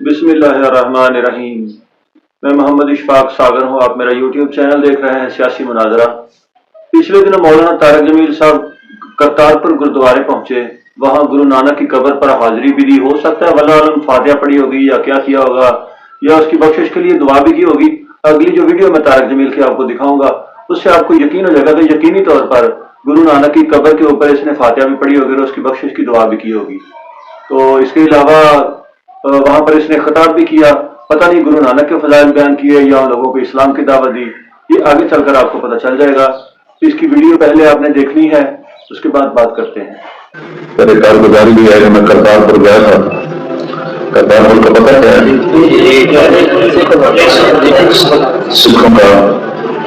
बिस्मिल्लाहिर्रहमानिर्रहीम। मैं मोहम्मद इशफाक सागर हूँ। आप मेरा यूट्यूब चैनल देख रहे हैं सियासी मुनाजरा। पिछले दिनों मौलाना तारिक जमील साहब करतारपुर गुरुद्वारे पहुंचे। वहां गुरु नानक की कब्र पर हाजिरी भी दी। हो सकता है वल्लाह आलम फातिहा पढ़ी होगी या क्या किया होगा या उसकी बख्शिश के लिए दुआ भी की होगी। अगली जो वीडियो मैं तारिक जमील की आपको दिखाऊंगा उससे आपको यकीन हो जाएगा कि यकीनी तौर पर गुरु नानक की कब्र के ऊपर इसने फातिहा भी पढ़ी होगी और उसकी बख्शिश की दुआ भी की होगी। तो इसके अलावा वहां पर इसने खिताब भी किया। पता नहीं गुरु नानक के फजाइल बयान किए या उन लोगों को इस्लाम की दावत दी, ये आगे चलकर आपको पता चल जाएगा। इसकी वीडियो पहले आपने देखनी है, उसके बाद बात करते हैं। मेरे कारगुजारी भी है कि मैं करतारपुर गया था। करतारपुर का पता क्या है? सिखों का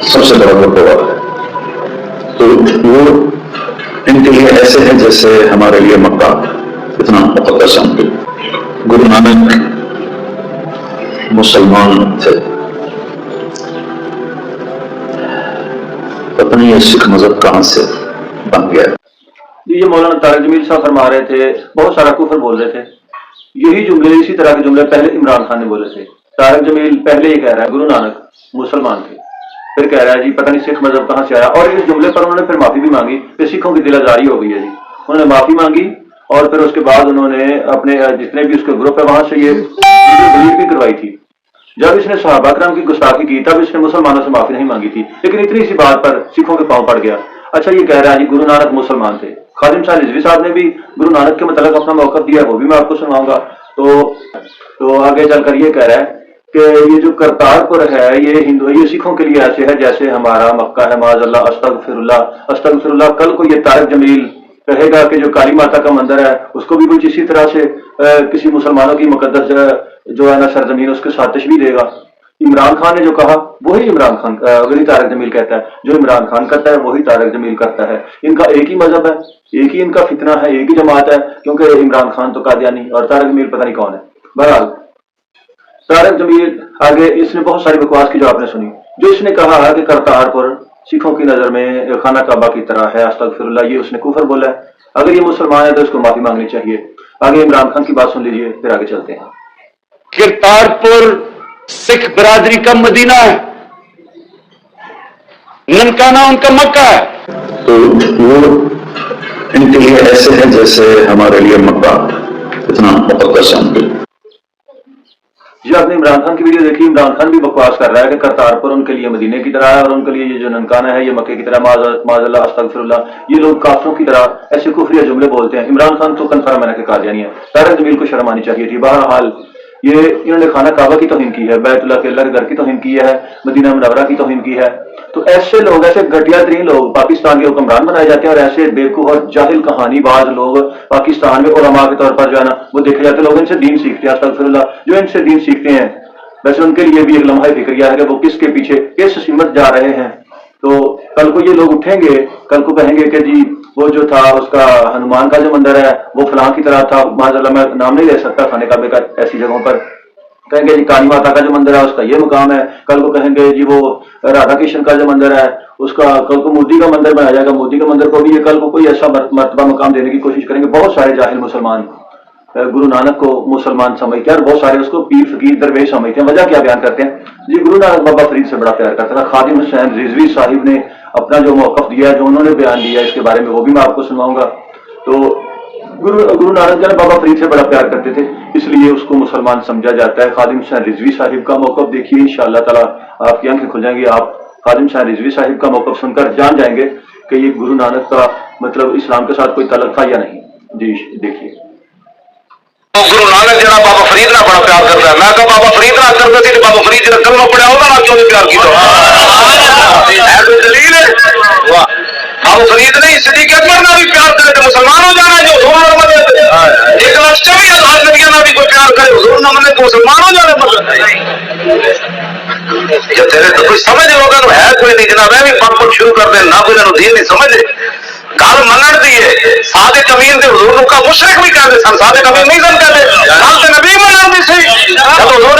सबसे बड़ा गुरुद्वारा है। तो वो इनके लिए ऐसे है जैसे हमारे लिए मक्का इतना मुकद्दस है। गुरु नानक मुसलमान थे, पता नहीं ये सिख मजहब कहां से बन गया। ये मौलाना तारिक जमील साहब फरमा रहे थे, बहुत सारा कुफर बोल रहे थे। यही जुमले, इसी तरह के जुमले पहले इमरान खान ने बोले थे। तारिक जमील पहले ही कह रहा है गुरु नानक मुसलमान थे, फिर कह रहा है जी पता नहीं सिख मजहब कहां से आया। और इस जुमले पर उन्होंने फिर माफी भी मांगी कि सिखों की दिलाजारी हो गई है जी। उन्होंने माफी मांगी और फिर उसके बाद उन्होंने अपने जितने भी उसके ग्रुप है वहां से ये डिलीट भी करवाई थी। जब इसने सहाबा करम की गुस्ताखी की तब इसने मुसलमानों से माफी नहीं मांगी थी, लेकिन इतनी सी बात पर सिखों के पांव पड़ गया। अच्छा, ये कह रहा है जी गुरु नानक मुसलमान थे। खादिम शाह रिजवी साहब ने भी गुरु नानक के मतलब अपना मौक़िफ़ दिया, वो भी मैं आपको सुनाऊंगा। तो आगे चलकर ये कह रहा है कि ये जो करतारपुर है ये सिखों के लिए ऐसे है जैसे हमारा मक्का है। माज़अल्लाह, अस्तगफिरुल्लाह, अस्तगफिरुल्लाह। कल को ये तारिक जमील कहेगा कि जो काली माता का मंदिर है उसको भी कुछ इसी तरह से किसी मुसलमानों की मुकद्दस जो है ना सरजमीन उसके साथ तशबीह देगा। इमरान खान ने जो कहा वही इमरान खान वही तारिक जमील कहता है, जो इमरान खान करता है वही तारिक जमील करता है। इनका एक ही मजहब है, एक ही इनका फितना है, एक ही जमात है, क्योंकि इमरान खान तो कादियानी और तारिक जमील पता नहीं कौन है। बहरहाल तारिक जमील आगे इसने बहुत सारी बकवास की जो आपने सुनी। जो इसने कहा कि करतारपुर सिखों की नजर में खाना काबा की तरह है, अस्तगफिरुल्लाह, ये उसने कुफर बोला है। अगर ये मुसलमान है तो इसको माफी मांगनी चाहिए। आगे इमरान खान की बात सुन लीजिए, फिर आगे चलते हैं। करतारपुर सिख बरादरी का मदीना है, ननकाना उनका मक्का है। तो वो इनके लिए ऐसे है जैसे हमारे लिए मक्का इतना मुकद्दस है। जी आपने इमरान खान की वीडियो देखी। इमरान खान भी बकवास कर रहा है कि करतारपुर उनके लिए मदीने की तरह है और उनके लिए ये जो ननकाना है ये मक्के की तरह। माज़अल्लाह, अस्तगफिरुल्लाह, ये लोग काफिरों की तरह ऐसे कुफरिया जुमले बोलते हैं। इमरान खान तो कन्फर्म है कि कादियानी है। तारिक जमील को शर्म आनी चाहिए थी। बहरहाल ये इन्होंने खाना काबा की तौहीन की है, बैतुल्लाह के अल्लाह के घर की तौहीन की है, मदीना मुनव्वरा की तौहीन की है। तो ऐसे लोग, ऐसे घटिया तरीन लोग पाकिस्तान के हुक्मरान बनाए जाते हैं और ऐसे बेवकूफ और जाहिल कहानीबाज लोग पाकिस्तान में उलमा के तौर पर जो है ना वो देखे जाते हैं। लोग इनसे दीन सीखते हैं, अस्तगफिरुल्लाह, जो इनसे दीन सीखते हैं वैसे उनके लिए भी एक लम्हा फिक्रिया है कि वो किसके पीछे किस सिमत जा रहे हैं। तो कल को ये लोग उठेंगे, कल को कहेंगे कि जी वो जो था उसका हनुमान का जो मंदिर है वो फलां की तरह था। माज़अल्लाह, मैं नाम नहीं ले सकता खाने काबे का, ऐसी जगहों पर कहेंगे जी काली माता का जो मंदिर है उसका ये मुकाम है। कल को कहेंगे जी वो राधा कृष्ण का जो मंदिर है उसका, कल को मोदी का मंदिर बनाया जाएगा, मोदी का मंदिर को भी ये कल को कोई ऐसा मर्तबा मुकाम देने की कोशिश करेंगे। बहुत सारे जाहिल मुसलमान गुरु नानक को मुसलमान समझते हैं और बहुत सारे उसको पीर फकीर दरवेश समझते हैं। वजह क्या बयान करते हैं जी, गुरु नानक बाबा फरीद से बड़ा प्यार करता था। खादिम हुसैन रिजवी साहिब ने अपना जो मौक़िफ़ दिया, जो उन्होंने बयान दिया इसके बारे में, वो भी मैं आपको सुनाऊंगा। तो गुरु नानक जो है बाबा फरीद से बड़ा प्यार करते थे, इसलिए उसको मुसलमान समझा जाता है। खादिम हुसैन रिजवी साहिब का मौक़िफ़ देखिए, इंशाअल्लाह ताला आपकी आंखें खुल जाएंगी। आप खादिम हुसैन रिजवी साहिब का मौक़िफ़ सुनकर जान जाएंगे कि ये गुरु नानक का मतलब इस्लाम के साथ कोई ताल्लुक था या नहीं। जी देखिए। गुरु नानक जरा बाबा फरीद ना बड़ा प्यार करता है। मैं कहा बाबा फरीद ना करता थी, बाबा फरीद जरा कलमा पढ़ा होता ना क्यों नहीं प्यार किया। दलील है बाबा फरीद ने सिद्दीक़ अकबर ना भी प्यार करे तो मुसलमान हो जाना, जो हुजूर ना मने 1,24,000 नबियों ना भी कोई प्यार करे हुजूर ना मने तो मुसलमान हो जाना। जब तेरे तो कोई समझ होगा तो है कोई नहीं जनाब, मैं भी पढ़ शुरू कर दे ना कोई दीन नहीं समझे। गल मनण दी है। सादिक अमीन ते हुजूर का मुशरिक भी कहते सन, सादिक अमीन नहीं सन कहते, गल ते नबी मनण दी सी। जब हुजूर